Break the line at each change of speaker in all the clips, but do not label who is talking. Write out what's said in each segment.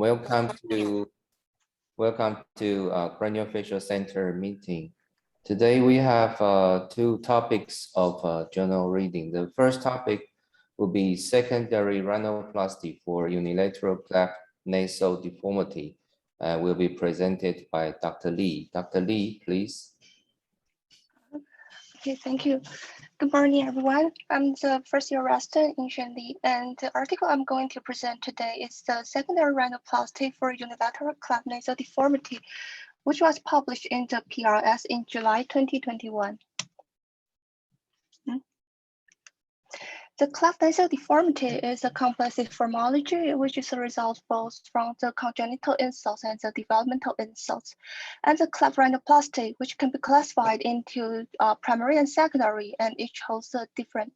Welcome to Craniofacial Center meeting. Today we have two topics of journal reading. The first topic will be secondary rhinoplasty for unilateral cleft nasal deformity. Will be presented by Dr. Lee. Dr. Lee, please.
Okay, thank you. Good morning, everyone. I'm the first-year resident in Shanli, and the article I'm going to present today is the secondary rhinoplasty for unilateral cleft nasal deformity, which was published in the PRS in July 2021. The cleft nasal deformity is a complex deformology which is a result both from the congenital insults and the developmental insults, and the cleft rhinoplasty, which can be classified into primary and secondary, and each holds a different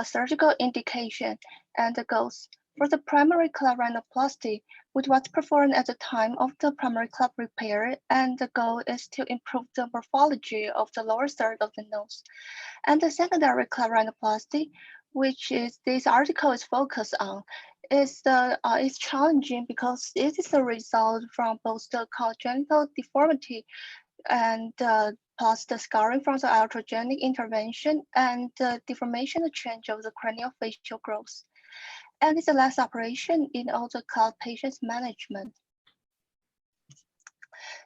surgical indication and the goals. For the primary cleft rhinoplasty, which was performed at the time of the primary cleft repair, and the goal is to improve the morphology of the lower third of the nose. And the secondary cleft rhinoplasty, which is this article is focused on, is challenging because it is a result from both the congenital deformity and plus the scarring from the iatrogenic intervention and the deformational change of the craniofacial growth. And it's the last operation in all the cleft patients management.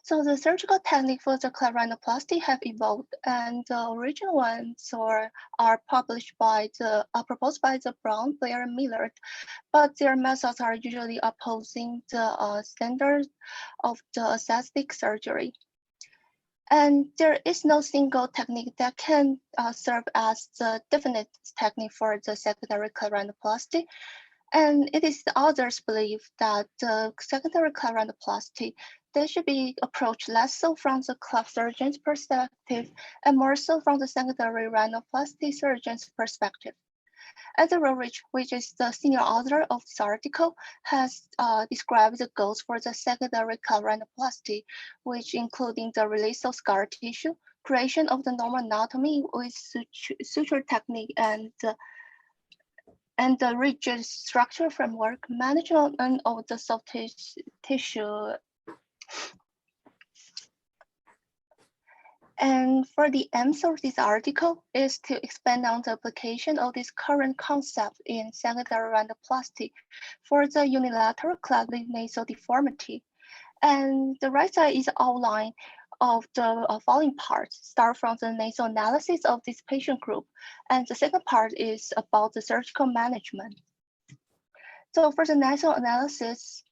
So the surgical technique for the cleft rhinoplasty have evolved, and the original ones are proposed by the Brown, Blair, and Miller, but their methods are usually opposing the standard of the aesthetic surgery. And there is no single technique that can serve as the definite technique for the secondary cleft rhinoplasty. And it is the authors believe that the secondary cleft rhinoplasty, they should be approached less so from the cleft surgeon's perspective and more so from the secondary rhinoplasty surgeon's perspective. As Rorich, which is the senior author of this article, has described the goals for the secondary cleft rhinoplasty, which including the release of scar tissue, creation of the normal anatomy with suture technique, and the rigid structure framework, management of the soft tissue. And for the aims of this article is to expand on the application of this current concept in secondary rhinoplasty for the unilateral cleft nasal deformity. And the right side is outline of the following parts, start from the nasal analysis of this patient group. And the second part is about the surgical management. So for the nasal analysis,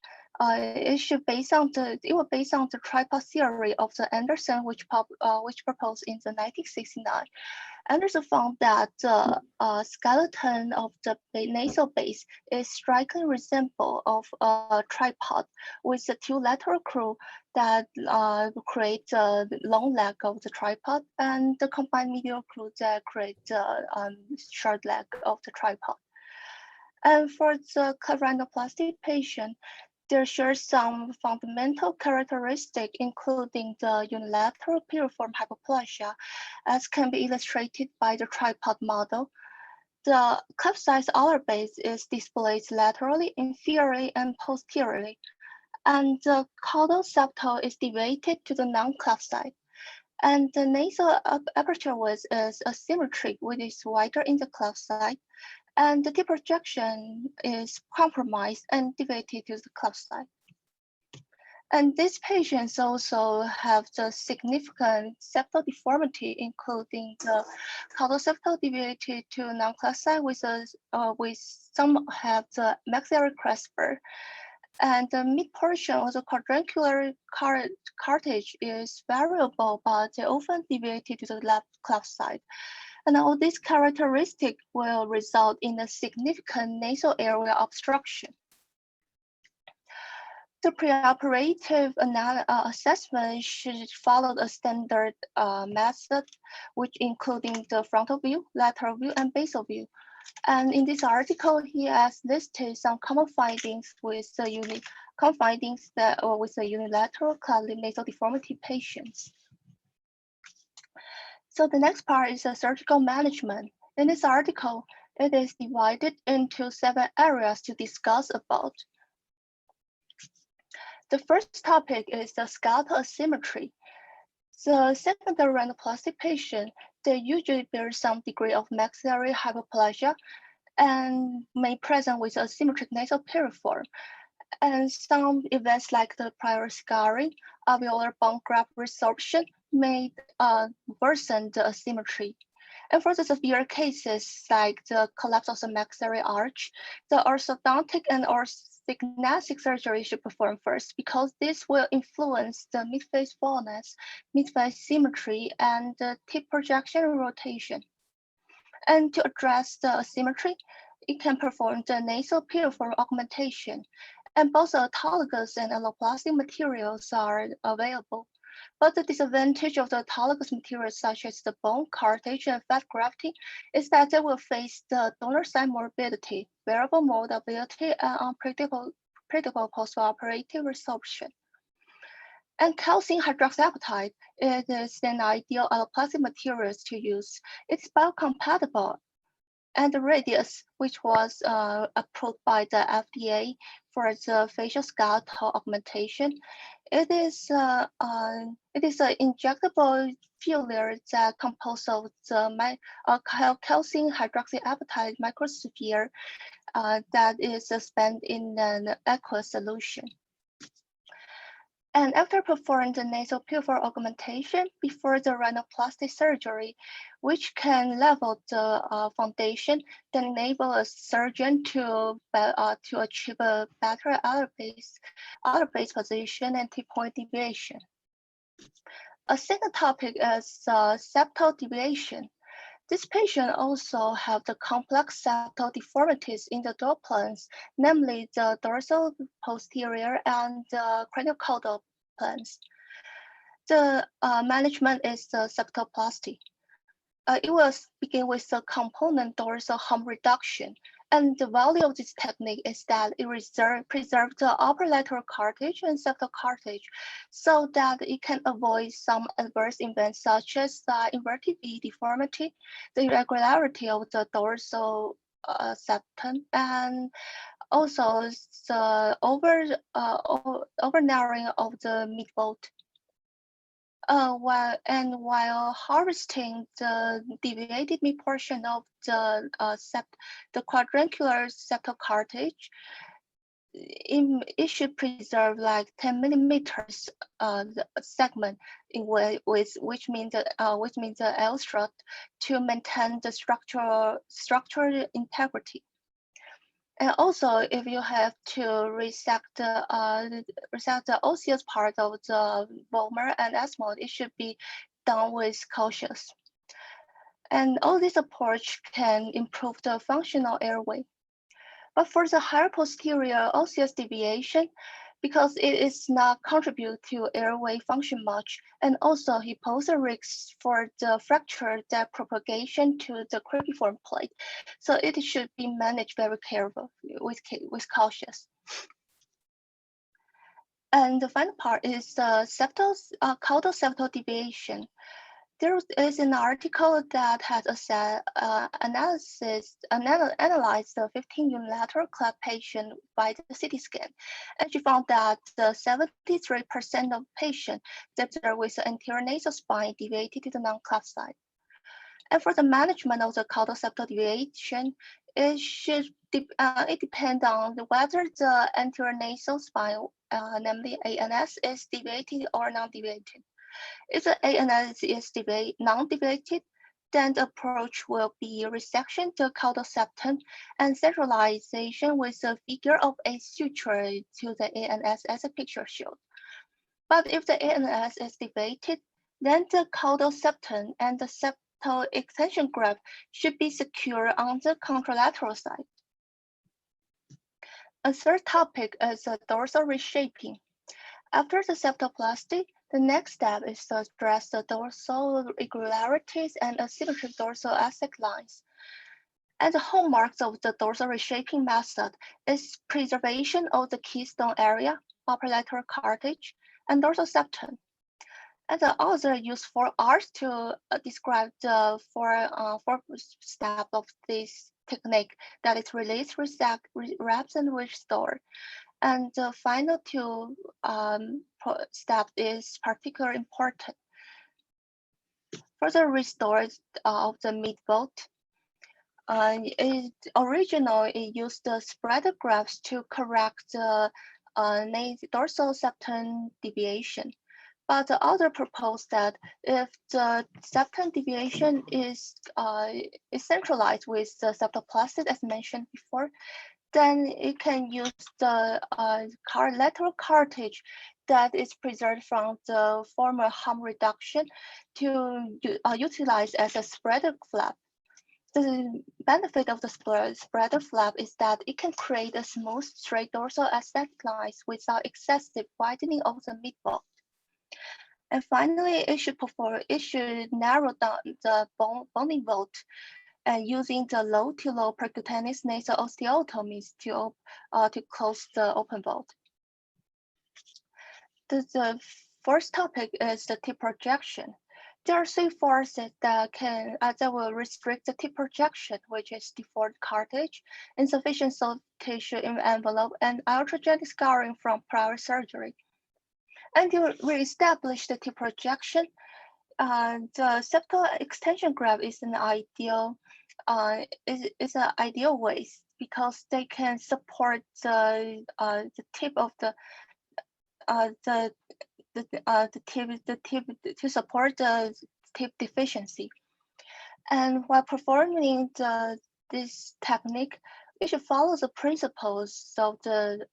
it will based on the tripod theory of the Anderson, which proposed in the 1969. Anderson found that the skeleton of the nasal base is strikingly resemble of a tripod with the two lateral crew that create the long leg of the tripod and the combined medial crew that create the short leg of the tripod. And for the cleft rhinoplasty patient, there shares some fundamental characteristics, including the unilateral piriform hypoplasia, as can be illustrated by the tripod model. The cleft size outer base is displayed laterally, inferiorly, and posteriorly, and the caudal septal is deviated to the non-cleft side. And the nasal aperture width is asymmetric, which is wider in the cleft side, and the projection is compromised and deviated to the cleft side. And these patients also have the significant septal deformity, including the caudal septal deviated to non-cleft side with some have the maxillary cresper. And the mid portion of the quadrangular cartilage is variable, but they often deviated to the left cleft side. And all these characteristics will result in a significant nasal area obstruction. The preoperative assessment should follow a standard method, which including the frontal view, lateral view, and basal view. And in this article, he has listed some common findings with the unilateral cleft nasal deformity patients. So the next part is surgical management. In this article, It is divided into 7 areas to discuss about. The first topic is the skeletal asymmetry. The secondary rhinoplasty patient, they usually bear some degree of maxillary hyperplasia and may present with asymmetric nasal piriform. And some events like the prior scarring, alveolar bone graft resorption may worsen the asymmetry. And for the severe cases like the collapse of the maxillary arch, the orthodontic and orthognathic surgery should perform first because this will influence the midface fullness, midface symmetry, and the tip projection and rotation. And to address the asymmetry, it can perform the nasal piriform augmentation, and both autologous and alloplastic materials are available. But the disadvantage of the autologous materials such as the bone, cartilage, and fat grafting is that they will face the donor side morbidity, variable moldability, and unpredictable post-operative resorption. And calcium hydroxyapatite, it is an ideal alloplastic material to use. It's biocompatible. And the Radius, which was approved by the FDA for the facial skeletal augmentation, it is an injectable filler that composed of the calcium hydroxyapatite microsphere that is suspended in an aqueous solution. And after performing the nasal piriform augmentation before the rhinoplasty surgery, which can level the foundation, then enable a surgeon to achieve a better outer base position and tip point deviation. A second topic is septal deviation. This patient also have the complex septal deformities in the dual planes, namely the dorsal posterior and the craniocaudal planes. The management is the septoplasty. It will begin with the component dorsal hump reduction. And the value of this technique is that it preserves the upper lateral cartilage and septal cartilage so that it can avoid some adverse events such as the inverted V deformity, the irregularity of the dorsal septum, and also the over narrowing of the midfold. While harvesting the deviated mid portion of the quadrangular septal cartilage, it should preserve like 10 millimeters segment in which means the L strut to maintain the structural integrity. And also, if you have to resect the osseous part of the vomer and ethmoid, it should be done with cautious. And all this approach can improve the functional airway. But for the higher posterior osseous deviation, because it is not contribute to airway function much, and also it poses a risk for the fracture that propagation to the cribriform plate. So it should be managed very careful with cautious. And the final part is the caudal septal deviation. There is an article that has analyzed the 15 unilateral cleft patient by the CT scan, and she found that 73% of patients that are with the anterior nasal spine deviated to the non-cleft side. And for the management of the caudal septal deviation, it depends on whether the anterior nasal spine, namely ANS, is deviated or non-deviated. If the ANS is non-deviated, then the approach will be resection to caudal septum and centralization with a figure of a suture to the ANS as a picture showed. But if the ANS is deviated, then the caudal septum and the septal extension graft should be secure on the contralateral side. A third topic is the dorsal reshaping. After the septoplasty, the next step is to address the dorsal irregularities and asymmetric dorsal ascec lines. And the hallmarks of the dorsal reshaping method is preservation of the keystone area, upper lateral cartilage, and dorsal septum. And the author used 4 R's to describe the four steps of this technique that is release, wraps, and restore. And the final two steps is particularly important. For the restore of the midvault, it used the spreader grafts to correct the dorsal septum deviation. But the author proposed that if the septum deviation is centralized with the septoplasty, as mentioned before, then it can use the lateral cartilage that is preserved from the former harm reduction to utilize as a spreader flap. The benefit of the spreader flap is that it can create a smooth, straight dorsal aesthetic lines without excessive widening of the midvault. And finally, it should narrow down the boning vault using the low to low percutaneous nasal osteotomies to close the open vault. The first topic is the tip projection. There are three forces that will restrict the tip projection, which is deformed cartilage, insufficient soft tissue in envelope, and iatrogenic scarring from prior surgery. And to reestablish the tip projection, the septal extension graft is an ideal way because they can support the tip of the tip to support the tip deficiency. And while performing this technique, you should follow the principles of the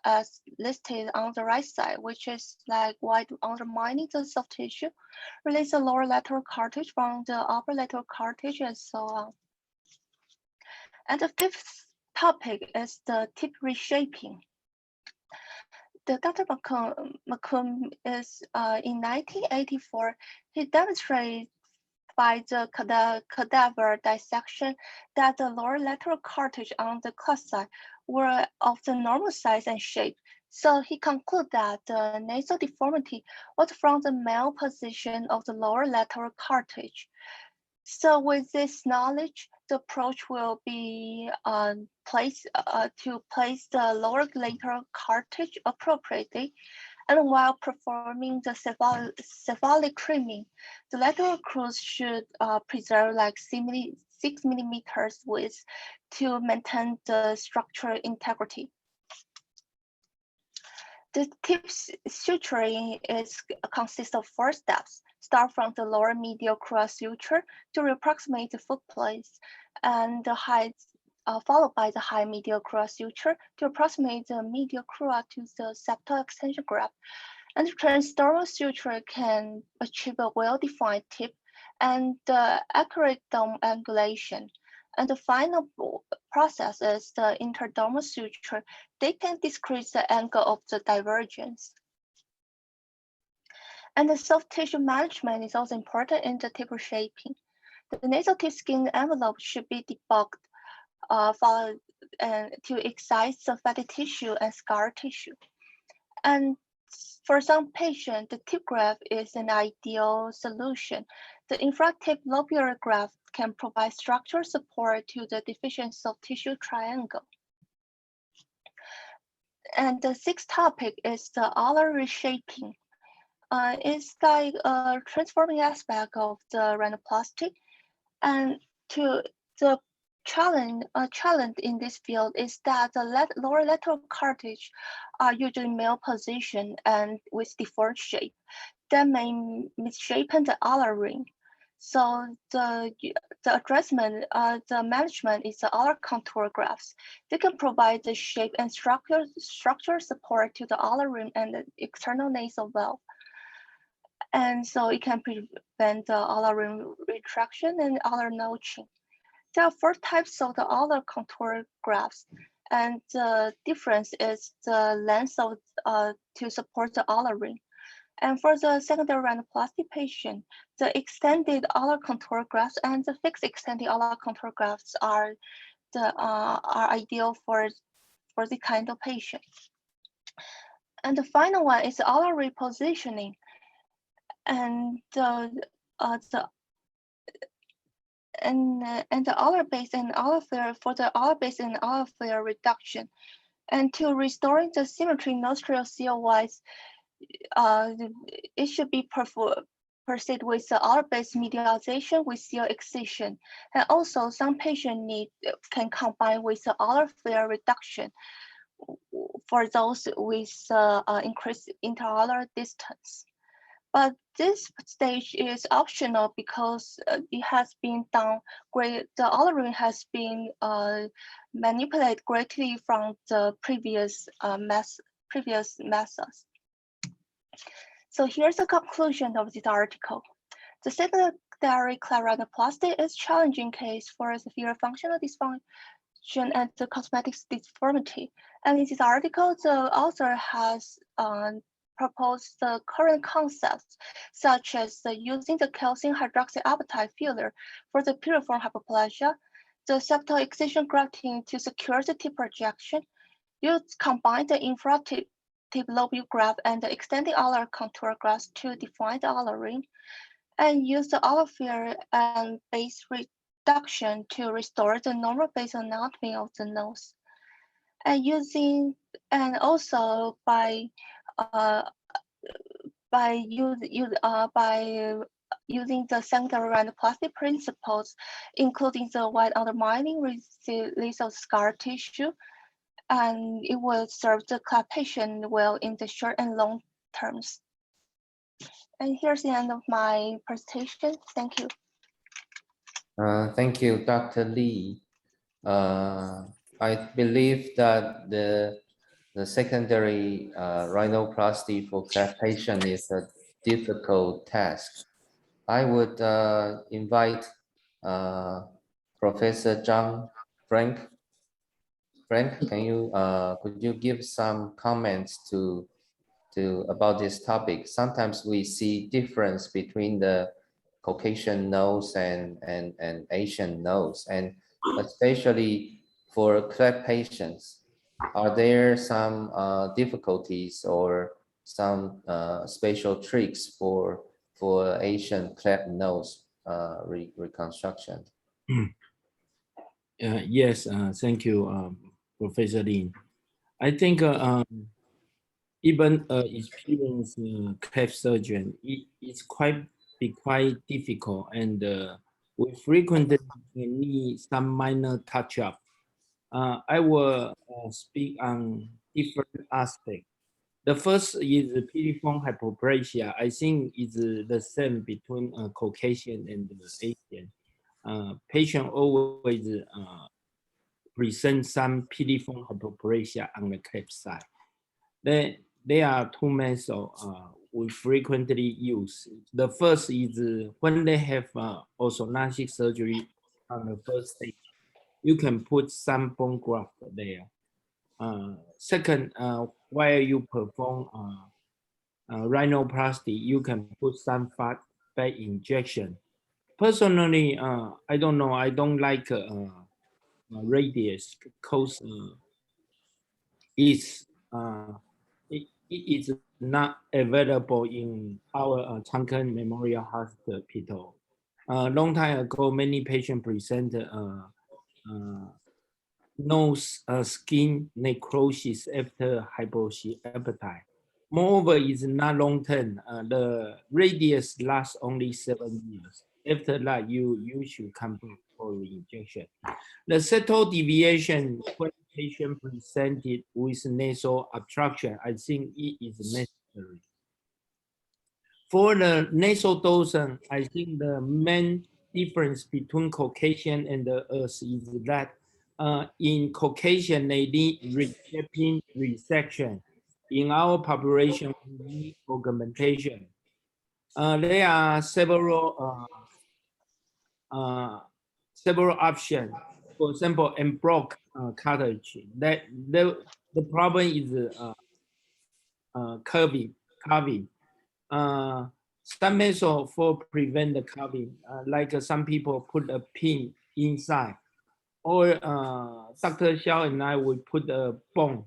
as listed on the right side, which is like wide undermining the soft tissue, release the lower lateral cartilage from the upper lateral cartilage, and so on. And the fifth topic is the tip reshaping. Dr. McComb is in 1984, he demonstrated by the cadaver dissection that the lower lateral cartilage on the cleft side were of the normal size and shape. So he concluded that the nasal deformity was from the malposition of the lower lateral cartilage. So with this knowledge, the approach will be to place the lower lateral cartilage appropriately, and while performing the cephalic trimming, the lateral crus should preserve like 6 millimeters width to maintain the structural integrity. The tip suturing consists of 4 steps. Start from the lower medial crura suture to approximate the foot place, and the height followed by the high medial crura suture to approximate the medial crura to the septal extension graft. And the transdermal suture can achieve a well-defined tip and accurate dome angulation. And the final process is the interdermal suture. They can decrease the angle of the divergence. And the soft tissue management is also important in the tip reshaping. The nasal tip skin envelope should be debugged to excise the fatty tissue and scar tissue. And for some patients, the tip graft is an ideal solution. The infratip lobular graft can provide structural support to the deficient soft tissue triangle. And the sixth topic is the alar reshaping. It's like a transforming aspect of the rhinoplasty. And the challenge in this field is that the lower lateral cartilage are usually malpositioned and with deformed shape that may misshapen the alar ring. So the management is the alar contour grafts. They can provide the shape and structure support to the alar rim and the external nasal valve. And so it can prevent the alar rim retraction and alar notching. There are 4 types of the alar contour grafts, and the difference is the length of to support the alar ring. And for the secondary rhinoplasty patient, the extended alar contour grafts and the fixed extended alar contour grafts are ideal for the kind of patient. And the final one is alar repositioning. And and the olive base and olive flare for the olive base and olive flare reduction, and to restoring the symmetry nostril seal wise, it should be proceed with the olive base medialization with seal excision, and also some patient can combine with the olive flare reduction for those with increased interocular distance. But this stage is optional because it has been done great. The olivine has been manipulated greatly from the previous methods. So here's the conclusion of this article. The secondary cleft rhinoplasty is a challenging case for severe functional dysfunction and the cosmetic deformity. And in this article, the author has proposed the current concepts, such as using the calcium hydroxyapatite filler for the piriform hyperplasia, the septal excision grafting to secure the tip projection. You combine the infratip lobule graft and the extending ocular contour grafts to define the ocular ring, and use the olive flare and base reduction to restore the normal base anatomy of the nose. And also by using the secondary rhinoplasty principles, including the wide undermining release of scar tissue, and it will serve the cleft patient well in the short and long terms. And here's the end of my presentation. Thank you.
Thank you, Dr. Lee. I believe that the secondary rhinoplasty for cleft patient is a difficult task. I would invite Professor Frank, can you could you give some comments to about this topic? Sometimes we see difference between the Caucasian nose and Asian nose, and especially for cleft patients, are there some difficulties or some special tricks for Asian cleft nose reconstruction?
Yes, thank you, Professor Lin. I think even experienced cleft surgeon, it's quite difficult, and we frequently need some minor touch-up. I will speak on different aspects. The first is piriform hypoplasia. I think it's the same between Caucasian and Asian. Patient always present some piriform hypoplasia on the cleft side. There are two methods we frequently use. The first is when they have orthodontic surgery on the first stage, you can put some bone graft there. Second, while you perform rhinoplasty, you can put some fat injection. Personally, I don't know. I don't like radius because it is not available in our Changken Memorial Hospital. Long time ago, many patients presented nose skin necrosis after hypoxia. Moreover, it's not long term. The radius lasts only 7 years. After that, you should come for injection. The septal deviation when patient presented with nasal obstruction, I think it is necessary. For the nasal dorsum, I think the main difference between Caucasian and us is that in Caucasian, they need reshaping resection. In our population, we need augmentation. There are several options. For example, en bloc cartilage. The problem is carving. Some method for prevent the carving, like some people put a pin inside, or Dr. Xiao and I will put a bone.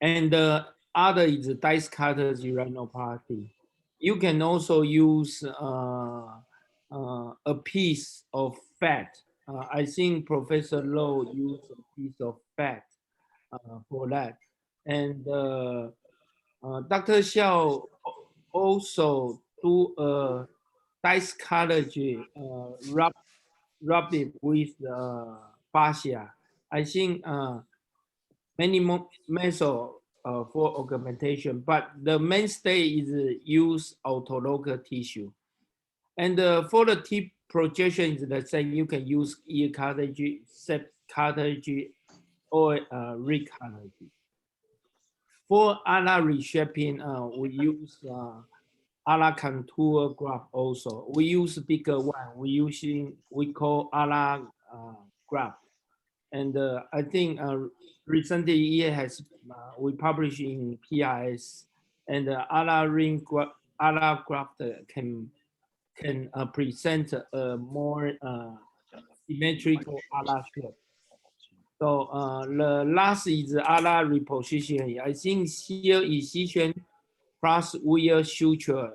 And the other is dice cutters rhinoplasty. You can also use a piece of fat. I think Professor Low used a piece of fat for that. And Dr. Xiao also do a discology, rub it with fascia. I think many more methods for augmentation, but the mainstay is use autolocal tissue. And for the tip projection is the same. You can use ear cartilage, sept cartilage, or rib cartilage. For ala reshaping, we use ala contour graft also. We use bigger one. We call ala graft. And I think recently it has we published in PRS, and ala graft can present a more symmetrical ala shape. So the last is ala repositioning. I think here incision plus wear suture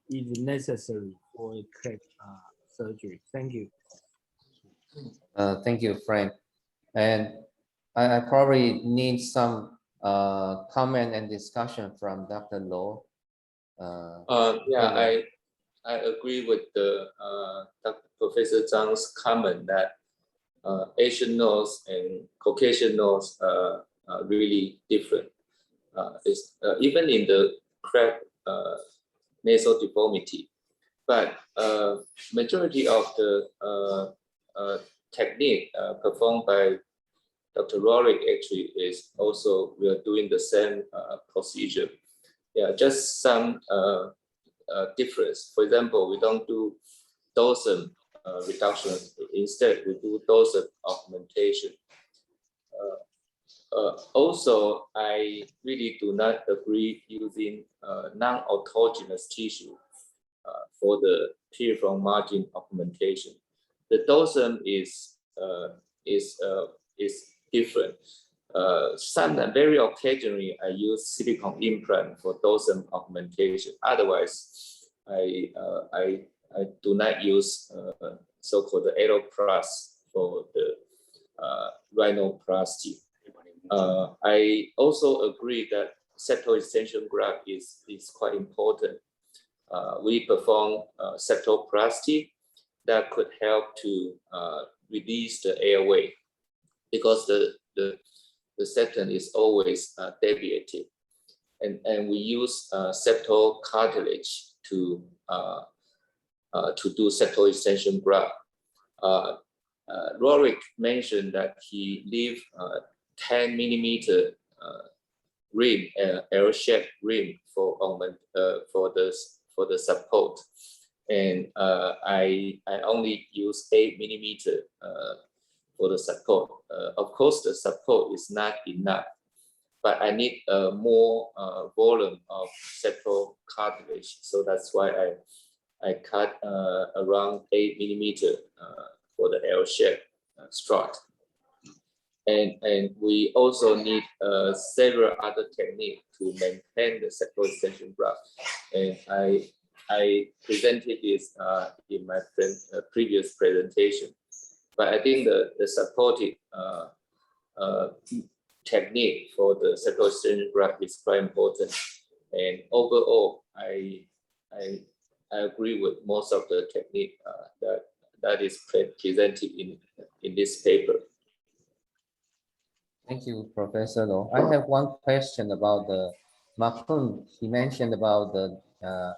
is necessary for cleft surgery. Thank you.
Thank you, Frank. And I probably need some comment and discussion from Dr. Low.
Yeah, I agree with the Professor Zhang's comment that Asian nose and Caucasian nose are really different. Even in the cleft nasal deformity, but majority of the technique performed by Dr. Rorick actually is also, we are doing the same procedure. Yeah, just some difference. For example, we don't do dorsum reduction. Instead, we do dorsum augmentation. Also, I really do not agree using non-autogenous tissue for the piriform margin augmentation. The dorsum is different. Sometimes, very occasionally, I use silicone implant for dorsum augmentation. Otherwise, I do not use so-called the rhinoplasty for the rhinoplasty. I also agree that septal extension graft is quite important. We perform septoplasty that could help to release the airway because the septum is always deviated, and we use septal cartilage to do septal extension graft. Rorick mentioned that he leave 10 millimeter rim, L-shaped rim for the support, and I only use 8 millimeter for the support. Of course, the support is not enough, but I need more volume of septal cartilage, so that's why I cut around 8 millimeter for the L-shaped strut. And we also need several other techniques to maintain the septal extension graft. And I presented this in my previous presentation. But I think the supportive technique for the septal extension graft is quite important. And overall, I agree with most of the technique that is presented in this paper.
Thank you, Professor Low. I have one question about the Makun. He mentioned about the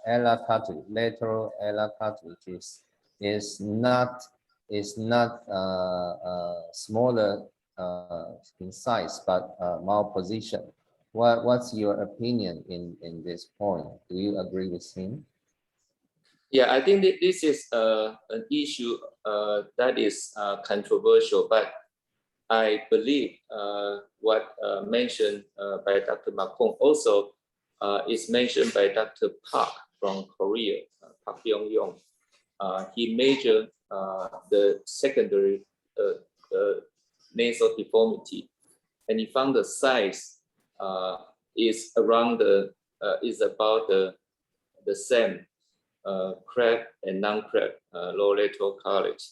ala cartilage, lateral ala cartilage is not smaller in size, but malposition. What's your opinion in this point? Do you agree with him?
Yeah, I think that this is an issue that is controversial, but I believe what mentioned by Dr. Makong also is mentioned by Dr. Park from Korea, Park Byung-yong. He measured the secondary nasal deformity, and he found the size is about the same cleft and non-cleft lower lateral cartilage.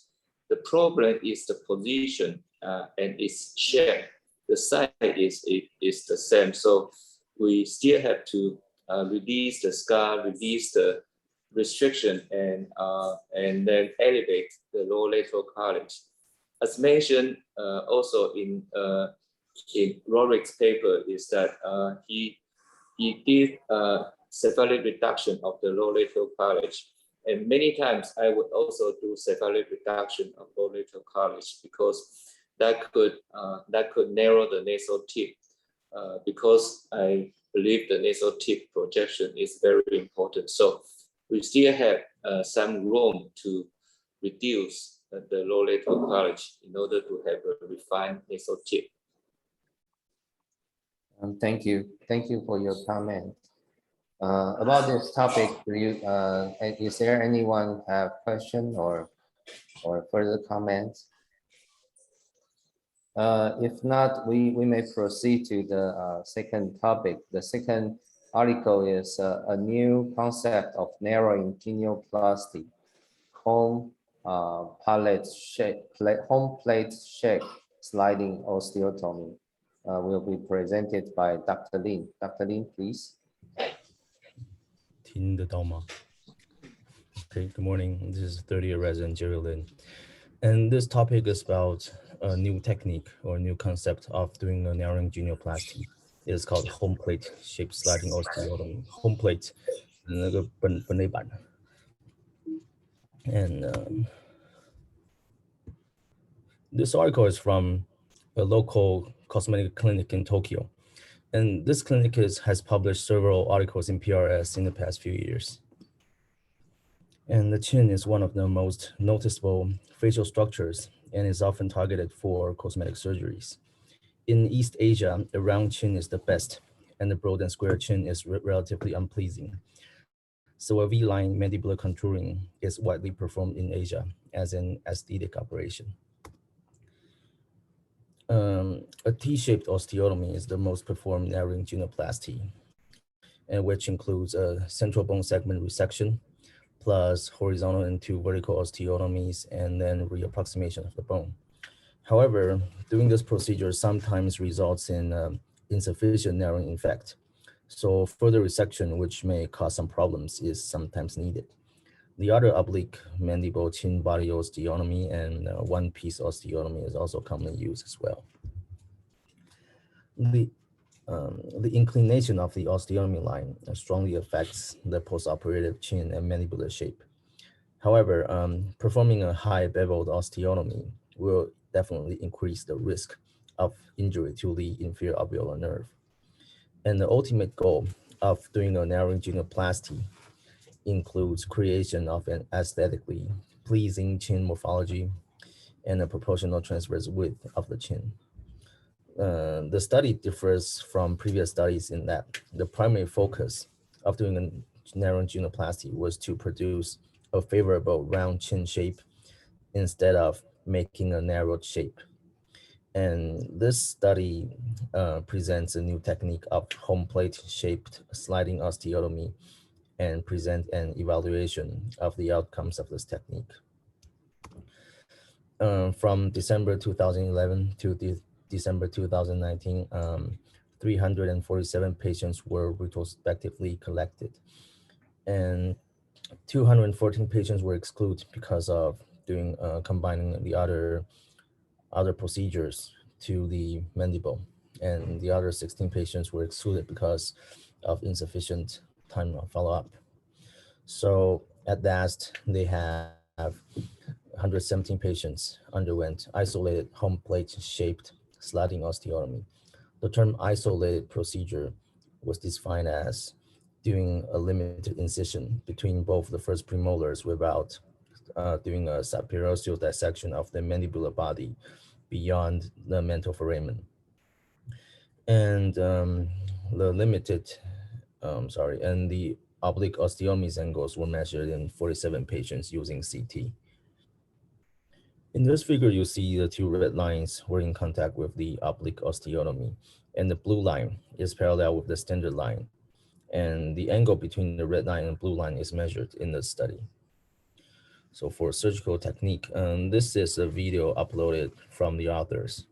The problem is the position and its shape. The size is the same, so we still have to release the scar, release the restriction, and then elevate the lower lateral cartilage. As mentioned also in Rorick's paper, is that he did cephalic reduction of the lower lateral cartilage. And many times I would also do cephalic reduction of lower lateral cartilage because that could narrow the nasal tip, because I believe the nasal tip projection is very important. So we still have some room to reduce the lower lateral cartilage in order to have a refined nasal tip.
Thank you for your comment. About this topic, is there anyone have question or further comments? If not, we may proceed to the second topic. The second article is a new concept of narrowing genioplasty, home plate shape sliding osteotomy. Will be presented by Dr. Lin. Dr. Lin, please.
听得到吗? Okay, good morning. This is third-year resident Jerry Lin. And this topic is about a new technique or new concept of doing a narrowing genioplasty. It's called home plate shape sliding osteotomy. Home plate, 那个本内板. And this article is from a local cosmetic clinic in Tokyo. And this clinic has published several articles in PRS in the past few years. And the chin is one of the most noticeable facial structures and is often targeted for cosmetic surgeries. In East Asia, a round chin is the best, and the broad and square chin is relatively unpleasing. So a V-line mandibular contouring is widely performed in Asia as an aesthetic operation. A T-shaped osteotomy is the most performed narrowing genioplasty, and which includes a central bone segment resection, plus horizontal and two vertical osteotomies, and then reapproximation of the bone. However, doing this procedure sometimes results in insufficient narrowing effect. So further resection, which may cause some problems, is sometimes needed. The other oblique mandible chin body osteotomy and one-piece osteotomy is also commonly used as well. The inclination of the osteotomy line strongly affects the postoperative chin and mandibular shape. However, performing a high beveled osteotomy will definitely increase the risk of injury to the inferior alveolar nerve. And the ultimate goal of doing a narrowing genioplasty includes creation of an aesthetically pleasing chin morphology and a proportional transverse width of the chin. The study differs from previous studies in that the primary focus of doing a narrowing genioplasty was to produce a favorable round chin shape instead of making a narrowed shape. And this study presents a new technique of home plate shaped sliding osteotomy and present an evaluation of the outcomes of this technique. From December 2011 to December 2019, 347 patients were retrospectively collected, and 214 patients were excluded because of doing combining the other procedures to the mandible, and the other 16 patients were excluded because of insufficient time of follow-up. So at last, they have 117 patients underwent isolated home plate shaped sliding osteotomy. The term isolated procedure was defined as doing a limited incision between both the first premolars without doing a subperiosteal dissection of the mandibular body beyond the mental foramen. And the oblique osteotomy angles were measured in 47 patients using CT. In this figure, you see the two red lines were in contact with the oblique osteotomy, and the blue line is parallel with the standard line. and the angle between the red line and blue line is measured in the study. So for surgical technique, this is a video uploaded from the authors.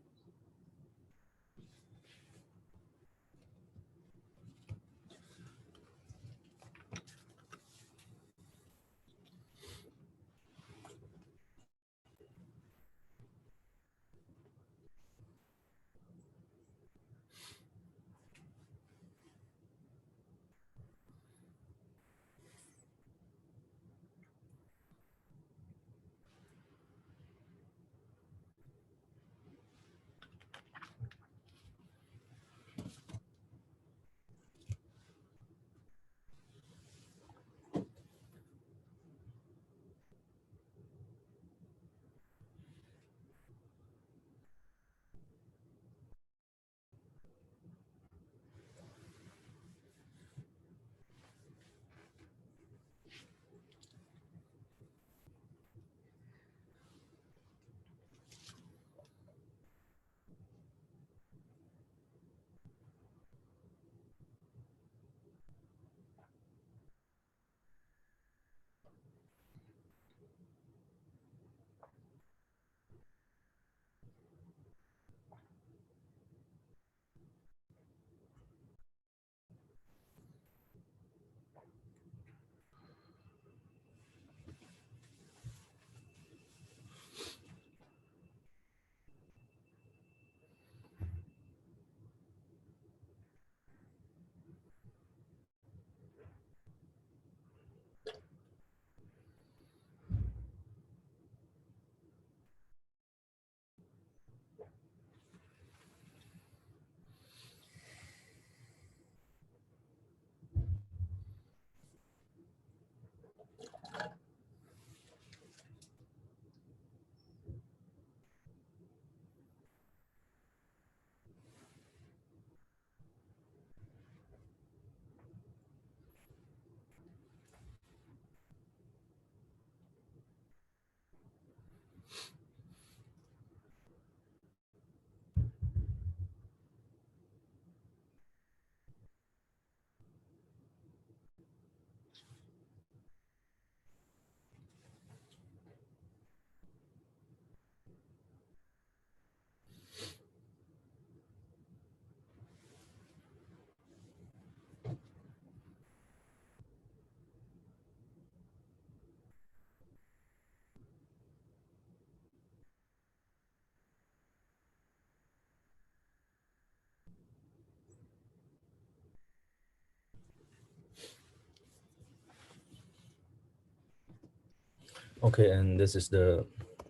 Okay, and this is the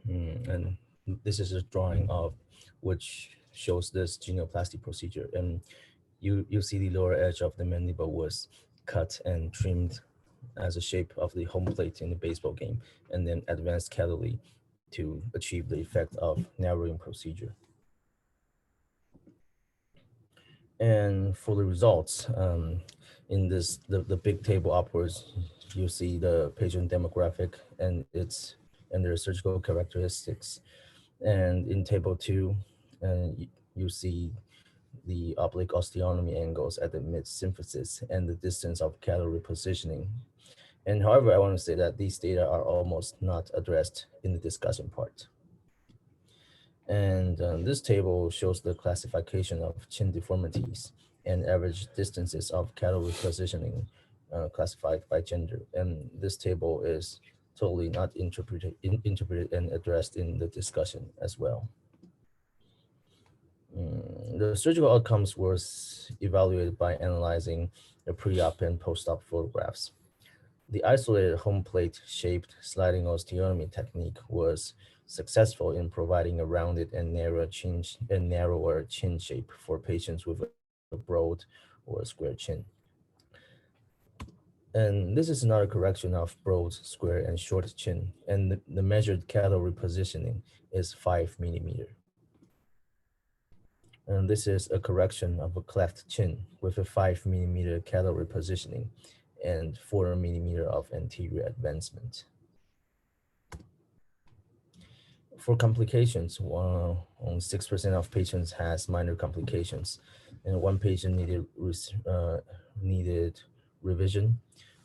a drawing of which shows this genioplasty procedure, and you see the lower edge of the mandible was cut and trimmed as a shape of the home plate in the baseball game, and then advanced catarrhally to achieve the effect of narrowing procedure. And for the results, in the big table upwards, you see the patient demographic and their surgical characteristics. And in table 2, you see the oblique osteotomy angles at the mid-symphysis and the distance of cataract repositioning. And however, I want to say that these data are almost not addressed in the discussion part. And this table shows the classification of chin deformities and average distances of cataract repositioning classified by gender. And this table is totally not interpreted and addressed in the discussion as well. The surgical outcomes was evaluated by analyzing the pre-op and post-op photographs. The isolated home plate shaped sliding osteotomy technique was successful in providing a rounded and narrower chin shape for patients with a broad or a square chin. And this is not a correction of broad, square, and short chin. And the measured cataract repositioning is 5 millimeter. And this is a correction of a cleft chin with a 5 millimeter cataract repositioning and 4 millimeter of anterior advancement. For complications, 6% of patients has minor complications, and one patient needed revision,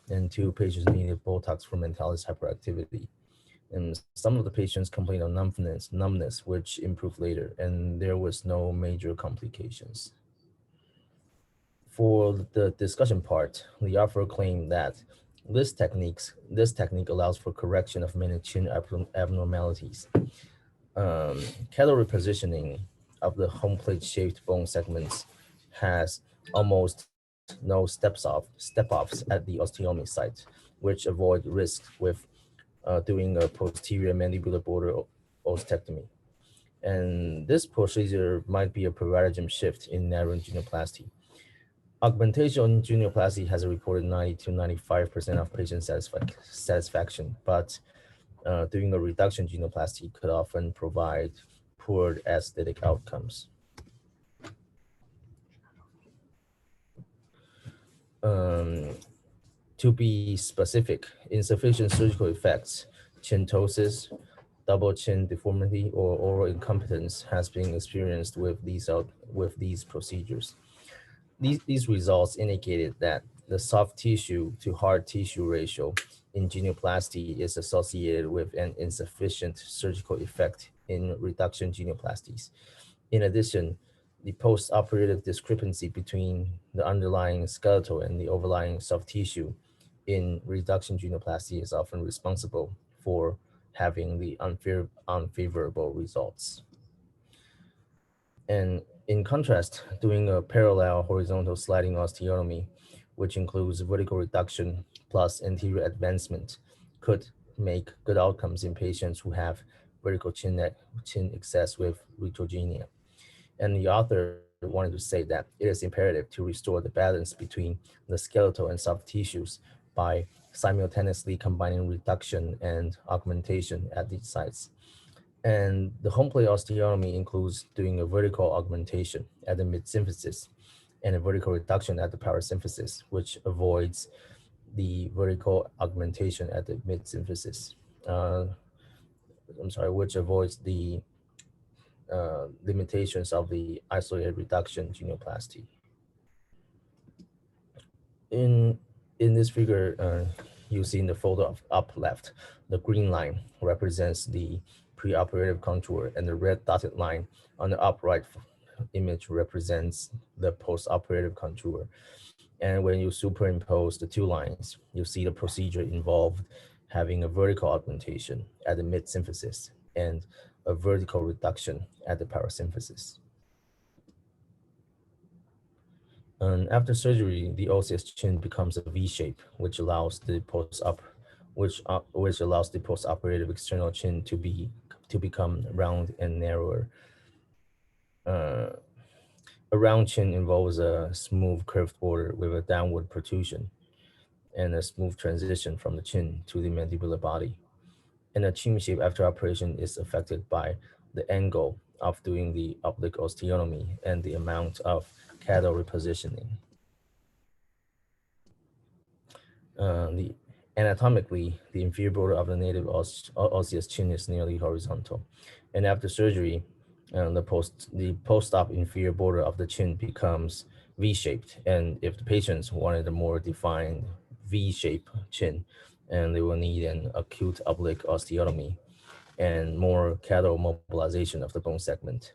and 2 patients needed Botox for mentalis hyperactivity. And some of the patients complained of numbness, which improved later, and there was no major complications. For the discussion part, the author claimed that this technique allows for correction of many chin abnormalities. Cattle repositioning of the home plate shaped bone segments has almost no step-offs at the osteotomy site, which avoid risk with doing a posterior mandibular border ostectomy. And this procedure might be a paradigm shift in narrowing genioplasty. Augmentation genioplasty has a reported 90 to 95% of patient satisfaction, but doing a reduction genioplasty could often provide poor aesthetic outcomes. To be specific, insufficient surgical effects, chin ptosis, double chin deformity, or oral incompetence has been experienced with these procedures. These results indicated that the soft tissue to hard tissue ratio in genioplasty is associated with an insufficient surgical effect in reduction genioplasties. In addition, the post-operative discrepancy between the underlying skeletal and the overlying soft tissue in reduction genioplasty is often responsible for having the unfavorable results. And in contrast, doing a parallel horizontal sliding osteotomy, which includes vertical reduction plus anterior advancement, could make good outcomes in patients who have vertical chin excess with retrogenia. And the author wanted to say that it is imperative to restore the balance between the skeletal and soft tissues by simultaneously combining reduction and augmentation at these sites. And the home plate osteotomy includes doing a vertical augmentation at the mid-symphysis and a vertical reduction at the parasymphysis, which avoids the vertical augmentation at the mid-symphysis. Which avoids the limitations of the isolated reduction genioplasty. In this figure, you see in the photo of up left, the green line represents the preoperative contour, and the red dotted line on the upright image represents the postoperative contour. And when you superimpose the 2 lines, you see the procedure involved having a vertical augmentation at the mid-symphysis and a vertical reduction at the parasymphysis. And after surgery, the osseous chin becomes a V shape, which allows the post-operative external chin to become round and narrower. A round chin involves a smooth curved border with a downward protrusion and a smooth transition from the chin to the mandibular body. And a chin shape after operation is affected by the angle of doing the oblique osteotomy and the amount of cattle repositioning. Anatomically, the inferior border of the native osseous chin is nearly horizontal. And after surgery, the post-op inferior border of the chin becomes V-shaped. And if the patients wanted a more defined V-shaped chin, and they will need an acute oblique osteotomy and more cattle mobilization of the bone segment.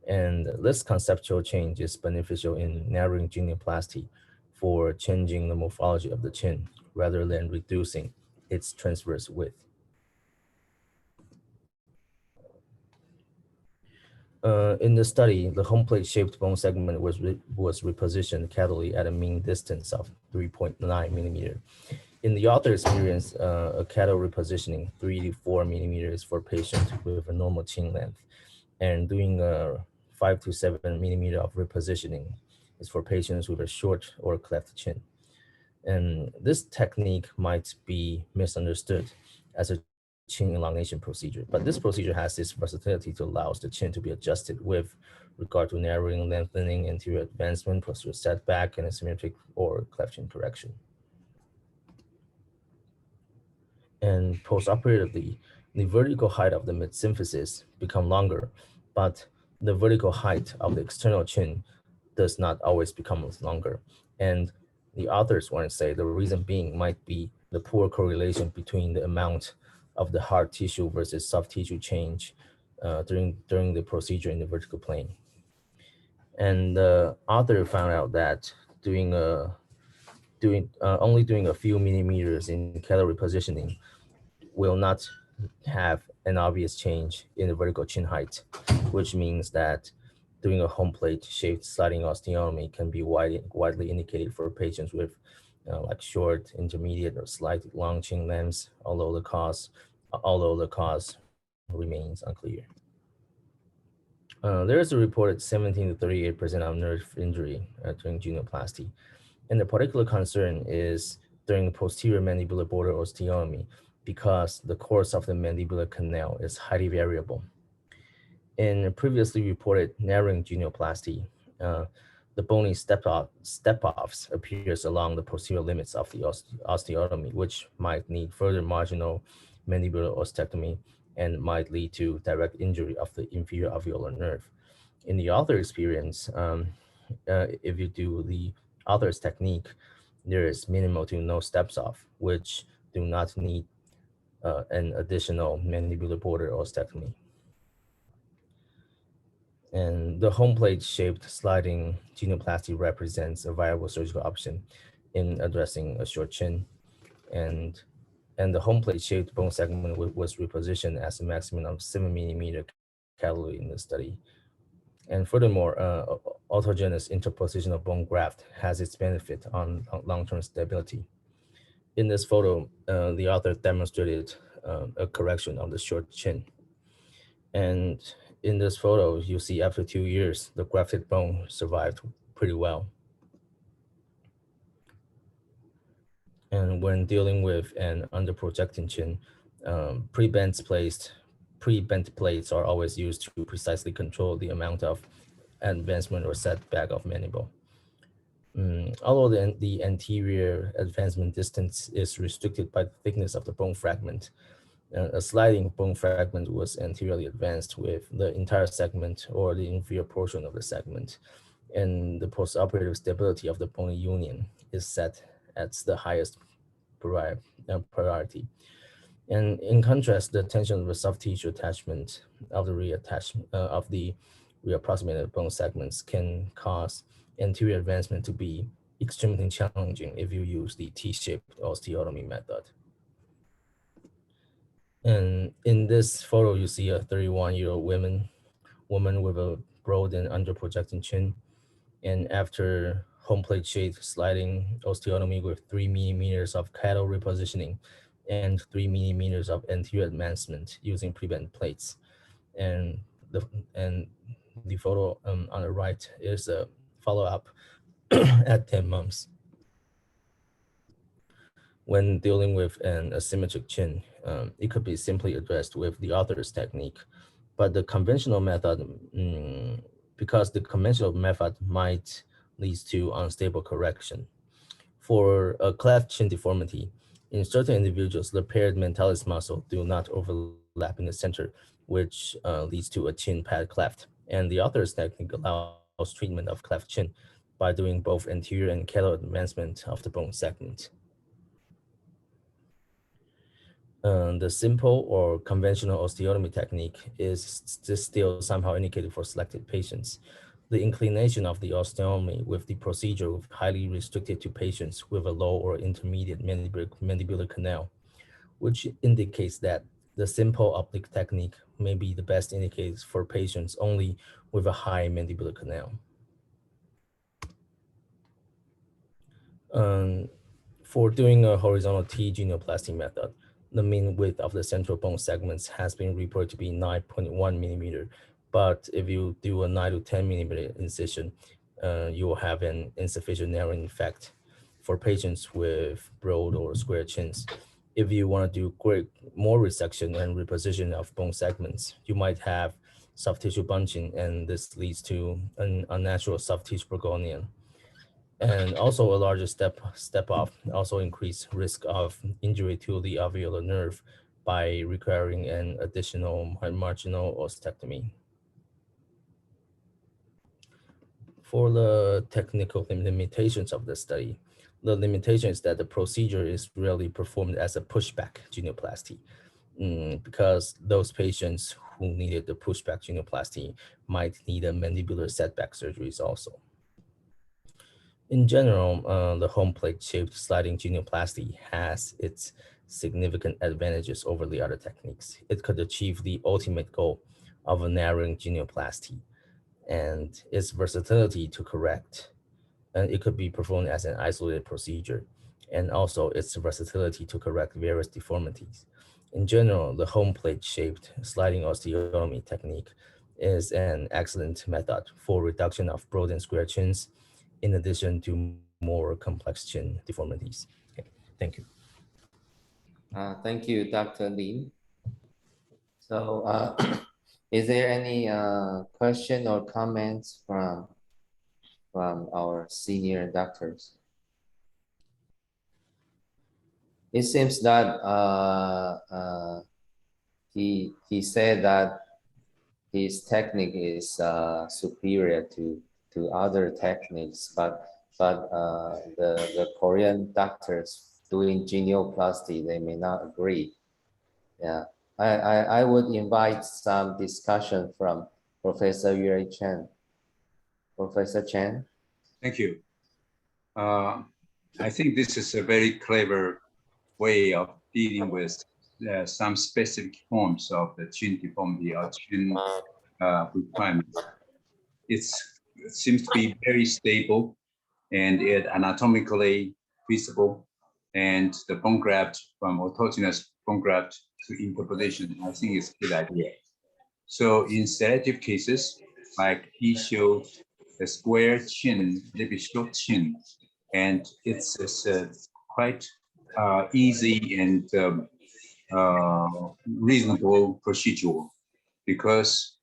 And this conceptual change is beneficial in narrowing genioplasty for changing the morphology of the chin rather than reducing its transverse width. In the study, the home plate shaped bone segment was repositioned caudally at a mean distance of 3.9 millimeter. In the author experience, a cattle repositioning 3 to 4 millimeters for patients with a normal chin length, and doing a 5 to 7 millimeter of repositioning is for patients with a short or cleft chin. And this technique might be misunderstood as a chin elongation procedure, but this procedure has this versatility to allow the chin to be adjusted with regard to narrowing, lengthening, anterior advancement, posterior setback, and asymmetric or cleft chin correction. And postoperatively, the vertical height of the mid-symphysis become longer, but the vertical height of the external chin does not always become longer. And the authors want to say the reason being might be the poor correlation between the amount of the hard tissue versus soft tissue change during the procedure in the vertical plane. And the author found out that only doing a few millimeters in calorie positioning will not have an obvious change in the vertical chin height, which means that doing a home plate shaped sliding osteotomy can be widely indicated for patients with like short, intermediate, or slightly long chin lengths, although the cause remains unclear. There is a reported 17 to 38% of nerve injury during genioplasty. And the particular concern is during posterior mandibular border osteotomy because the course of the mandibular canal is highly variable. In previously reported narrowing genioplasty, the bony step-offs appears along the posterior limits of the osteotomy, which might need further marginal mandibular ostectomy and might lead to direct injury of the inferior alveolar nerve. In the author experience, if you do the author's technique, there is minimal to no steps off, which do not need an additional mandibular border ostectomy. And the home plate shaped sliding genioplasty represents a viable surgical option in addressing a short chin. And the home plate shaped bone segment was repositioned as a maximum of 7 millimeter calorie in the study. And furthermore, autogenous interposition of bone graft has its benefit on long-term stability. In this photo, the author demonstrated a correction of the short chin. And in this photo, you see after 2 years, the grafted bone survived pretty well. And when dealing with an underprojecting chin, pre-bent plates are always used to precisely control the amount of advancement or setback of mandible. Although the anterior advancement distance is restricted by the thickness of the bone fragment, a sliding bone fragment was anteriorly advanced with the entire segment or the inferior portion of the segment, and the postoperative stability of the bony union is set at the highest priority. And in contrast, the tension of the soft tissue attachment of the reapproximated bone segments can cause anterior advancement to be extremely challenging if you use the T-shaped osteotomy method. And in this photo, you see a 31-year-old woman with a broad and under-projecting chin. And after home plate shaped sliding osteotomy with 3 millimeters of cattle repositioning and 3 millimeters of anterior advancement using pre-bent plates. And the photo on the right is a follow-up at 10 months. When dealing with an asymmetric chin, it could be simply addressed with the author's technique, but the conventional method, because the conventional method might lead to unstable correction. For a cleft chin deformity, in certain individuals, the paired mentalis muscle do not overlap in the center, which leads to a chin pad cleft. And the author's technique allows treatment of cleft chin by doing both anterior and caudal advancement of the bone segment. The simple or conventional osteotomy technique is still somehow indicated for selected patients. The inclination of the osteotomy with the procedure was highly restricted to patients with a low or intermediate mandibular canal, which indicates that the simple oblique technique may be the best indicated for patients only with a high mandibular canal. For doing a horizontal T genioplasty method, the mean width of the central bone segments has been reported to be 9.1 millimeter. But if you do a 9 to 10 millimeter incision, you will have an insufficient narrowing effect for patients with broad or square chins. If you want to do more resection and reposition of bone segments, you might have soft tissue bunching, and this leads to an unnatural soft tissue progonium. And also a larger step off also increase risk of injury to the alveolar nerve by requiring an additional marginal ostectomy. For the technical limitations of the study, The limitation is that the procedure is rarely performed as a pushback genioplasty, because those patients who needed the pushback genioplasty might need a mandibular setback surgeries also. In general, the home plate shaped sliding genioplasty has its significant advantages over the other techniques. It could achieve the ultimate goal of a narrowing genioplasty, and its versatility to correct, and it could be performed as an isolated procedure, and also its versatility to correct various deformities. In general, the home plate shaped sliding osteotomy technique is an excellent method for reduction of broad and square chins, in addition to more complex chin deformities. Okay, thank you.
Thank you, Dr. Lin. So is there any question or comments from our senior doctors? It seems that he said that his technique is superior to other techniques, but the Korean doctors doing genioplasty, they may not agree. Yeah, I would invite some discussion from Professor Yue Chen. Professor Chen.
Thank you. I think this is a very clever way of dealing with some specific forms of the chin deformity or chin requirements. It seems to be very stable and it anatomically feasible, and the bone graft from autogenous bone graft to interpolation, I think is a good idea. So in selective cases, like he showed a square chin, maybe short chin, and it's quite easy and reasonable procedure, because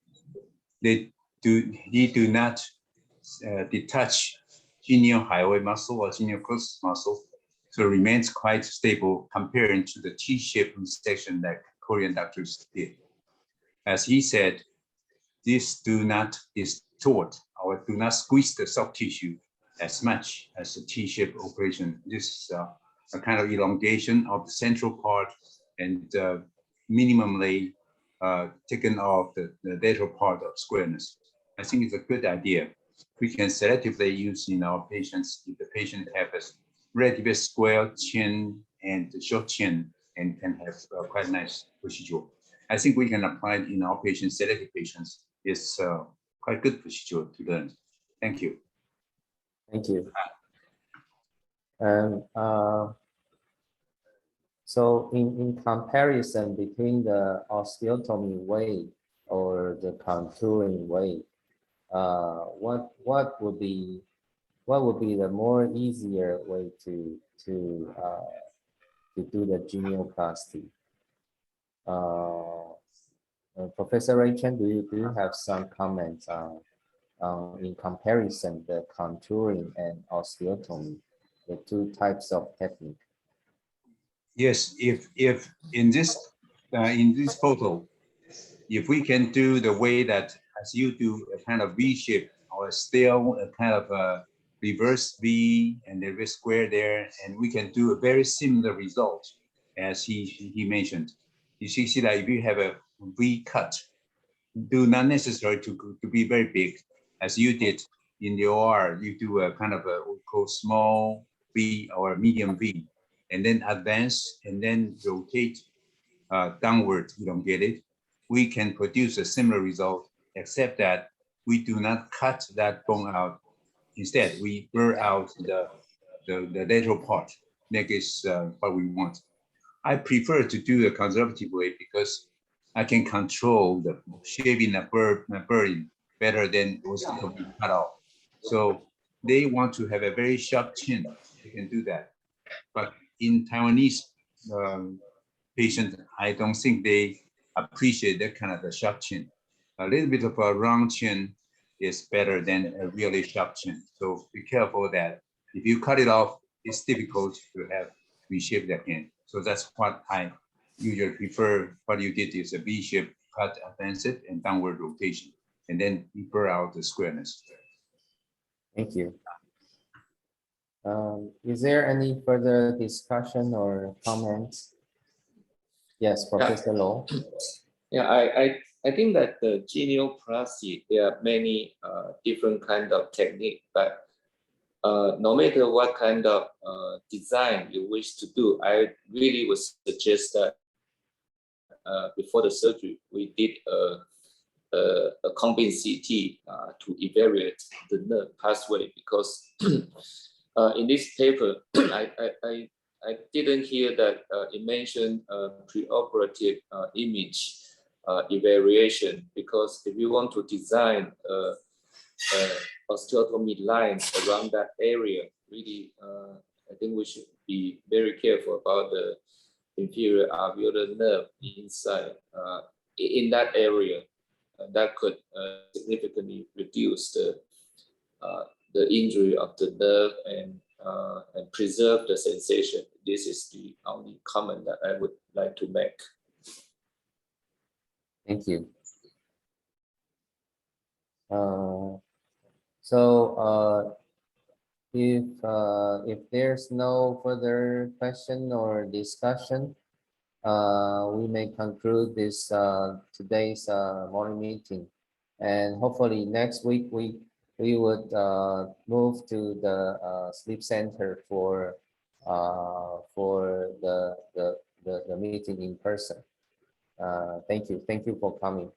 he do not detach genial highway muscle or genial cross muscle, so it remains quite stable comparing to the T-shaped resection that Korean doctors did. As he said, these do not distort or do not squeeze the soft tissue as much as the T-shaped operation. This is a kind of elongation of the central part and minimally taken off the lateral part of squareness. I think it's a good idea. We can selectively use in our patients if the patient has a relatively square chin and short chin and can have quite nice procedure. I think we can apply it in our patients, selective patients. It's quite good procedure to learn. Thank you.
Thank you. And so in comparison between the osteotomy way or the contouring way, what would be the more easier way to do the genioplasty? Professor Ray Chen, do you have some comments in comparison the contouring and osteotomy, the two types of technique?
Yes, if in this photo, if we can do the way that as you do a kind of V shape or still a kind of a reverse V and a square there, and we can do a very similar result as he mentioned. You see that if you have a V cut, do not necessary to be very big, as you did in the OR. You do a kind of a what we call small V or medium V, and then advance and then rotate downward, elongate it. We can produce a similar result, except that we do not cut that bone out. Instead, we burr out the lateral part. That is what we want. I prefer to do the conservative way because I can control the shaving and burring better than what's cut off. So they want to have a very sharp chin. They can do that. But in Taiwanese patient, I don't think they appreciate that kind of a sharp chin. A little bit of a round chin is better than a really sharp chin. So be careful that if you cut it off, it's difficult to have reshape that again. So that's what I usually prefer. What you did is a V-shape cut, advance it, and downward rotation, and then you burr out the squareness.
Thank you. Is there any further discussion or comments? Yes, Professor Low.
Yeah, I think that the genioplasty, there are many different kind of technique, but no matter what kind of design you wish to do, I really would suggest that before the surgery, we did a combine CT to evaluate the nerve pathway, because in this paper, I didn't hear that it mentioned preoperative image evaluation, because if you want to design osteotomy line around that area, really, I think we should be very careful about the inferior alveolar nerve inside in that area. That could significantly reduce the injury of the nerve and preserve the sensation. This is the only comment that I would like to make.
Thank you. If there's no further question or discussion, we may conclude this today's morning meeting, and hopefully next week we would move to the sleep center for the meeting in person. Thank you for coming.